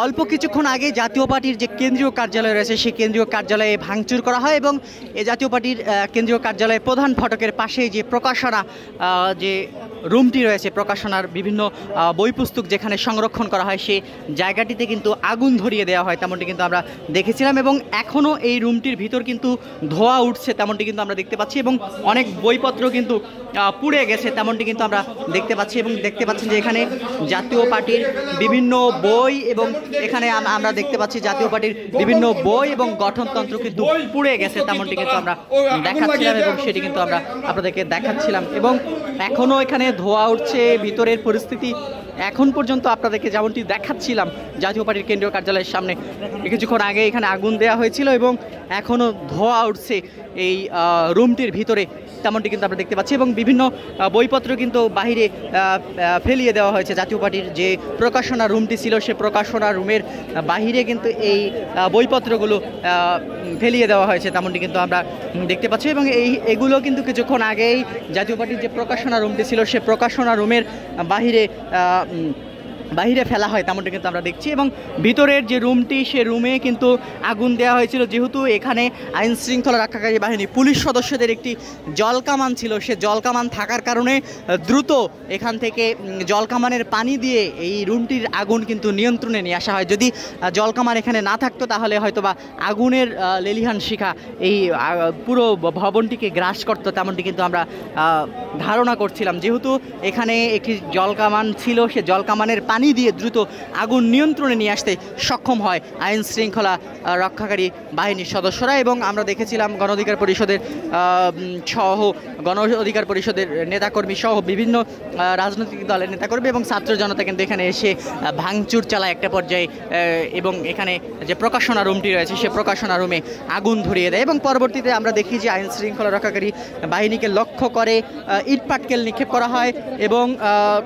অল্প কিছুক্ষণ আগে জাতীয় পার্টির যে কেন্দ্রীয় কার্যালয় রয়েছে সেই কেন্দ্রীয় কার্যালয়ে ভাঙচুর করা হয় এবং এই জাতীয় পার্টির কেন্দ্রীয় কার্যালয়ের প্রধান ফটকের পাশেই যে প্রকাশনা যে রুমটি রয়েছে, প্রকাশনার বিভিন্ন বই পুস্তক যেখানে সংরক্ষণ করা হয় সেই জায়গাটিতে কিন্তু আগুন ধরিয়ে দেওয়া হয় তেমনটি কিন্তু আমরা দেখেছিলাম এবং এখনও এই রুমটির ভিতর কিন্তু ধোঁয়া উঠছে তেমনটি কিন্তু আমরা দেখতে পাচ্ছি এবং অনেক বইপত্র কিন্তু পুড়ে গেছে তেমনটি কিন্তু আমরা দেখতে পাচ্ছি এবং দেখতে পাচ্ছেন যে এখানে জাতীয় পার্টির বিভিন্ন বই এবং এখানে আমরা দেখতে পাচ্ছি জাতীয় পার্টির বিভিন্ন বই এবং গঠনতন্ত্র কিন্তু পুড়ে গেছে তেমনটি কিন্তু আমরা দেখাচ্ছিলাম এবং সেটি কিন্তু আমরা আপনাদেরকে দেখাচ্ছিলাম এবং এখনও এখানে ধোঁয়া উঠছে। ভিতরের পরিস্থিতি এখন পর্যন্ত আপনাদেরকে যেমনটি দেখাচ্ছিলাম জাতীয় পার্টির কেন্দ্রীয় কার্যালয়ের সামনে কিছুক্ষণ আগে এখানে আগুন দেওয়া হয়েছিল এবং এখনও ধোঁয়া উঠছে এই রুমটির ভিতরে তেমনটি কিন্তু আমরা দেখতে পাচ্ছি এবং বিভিন্ন বইপত্র কিন্তু বাহিরে ফেলিয়ে দেওয়া হয়েছে। জাতীয় পার্টির যে প্রকাশনা রুমটি ছিল সে প্রকাশনা রুমের বাহিরে কিন্তু এই বইপত্রগুলো ফেলিয়ে দেওয়া হয়েছে তেমনটি কিন্তু আমরা দেখতে পাচ্ছি এবং এগুলো কিন্তু কিছুক্ষণ আগেই জাতীয় পার্টির যে প্রকাশনা রুমটি ছিল সে প্রকাশনা রুমের বাহিরে ফেলা হয় তেমনটি কিন্তু আমরা দেখছি এবং ভিতরের যে রুমটি সে রুমে কিন্তু আগুন দেওয়া হয়েছিল যেহেতু এখানে আইন শৃঙ্খলা রক্ষাকারী বাহিনী পুলিশ সদস্যদের একটি জলকামান ছিল, সে জলকামান থাকার কারণে দ্রুত এখান থেকে জলকামানের পানি দিয়ে এই রুমটির আগুন কিন্তু নিয়ন্ত্রণে নিয়ে আসা হয়। যদি জলকামান এখানে না থাকতো তাহলে হয়তোবা আগুনের লেলিহান শিখা এই পুরো ভবনটিকে গ্রাস করতো তেমনটি কিন্তু আমরা ধারণা করছিলাম। যেহেতু এখানে একটি জলকামান ছিল সে জলকামানের পানি দিয়ে দ্রুত আগুন নিয়ন্ত্রণে নিয়ে আসতে সক্ষম হয় আইন শৃঙ্খলা রক্ষাকারী বাহিনীর সদস্যরা এবং আমরা দেখেছিলাম গণ অধিকার পরিষদের নেতাকর্মী সহ বিভিন্ন রাজনৈতিক দলের নেতাকর্মী এবং ছাত্র জনতা কিন্তু এখানে এসে ভাঙচুর চালায় একটা পর্যায়ে এবং এখানে যে প্রকাশনা রুমটি রয়েছে সে প্রকাশনা রুমে আগুন ধরিয়ে দেয় এবং পরবর্তীতে আমরা দেখি যে আইন শৃঙ্খলা রক্ষাকারী বাহিনীকে লক্ষ্য করে ইট পাটকেল নিক্ষেপ করা হয় এবং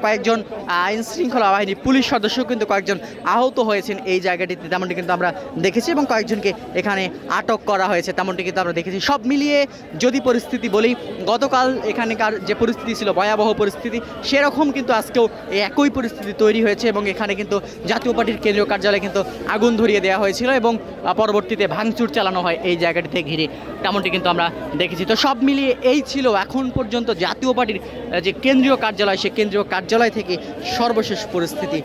কয়েকজন আইন শৃঙ্খলা বাহিনী পুলিশ সদস্য কিন্তু কয়েকজন আহত হয়েছেন এই জায়গাটিতে তেমনটি কিন্তু আমরা দেখেছি এবং কয়েকজনকে এখানে আটক করা হয়েছে তেমনটি কিন্তু আমরা দেখেছি। সব মিলিয়ে যদি পরিস্থিতি বলি, গতকাল এখানকার যে পরিস্থিতি ছিল ভয়াবহ পরিস্থিতি, সেরকম কিন্তু আজকেও এই একই পরিস্থিতি তৈরি হয়েছে এবং এখানে কিন্তু জাতীয় পার্টির কেন্দ্রীয় কার্যালয়ে কিন্তু আগুন ধরিয়ে দেওয়া হয়েছিল এবং পরবর্তীতে ভাঙচুর চালানো হয় এই জায়গাটিতে ঘিরে তেমনটি কিন্তু আমরা দেখেছি। তো সব মিলিয়ে এই ছিল এখন পর্যন্ত জাতীয় পার্টির যে কেন্দ্রীয় কার্যালয় সে কেন্দ্রীয় কার্যালয় থেকে সর্বশেষ পরিস্থিতি।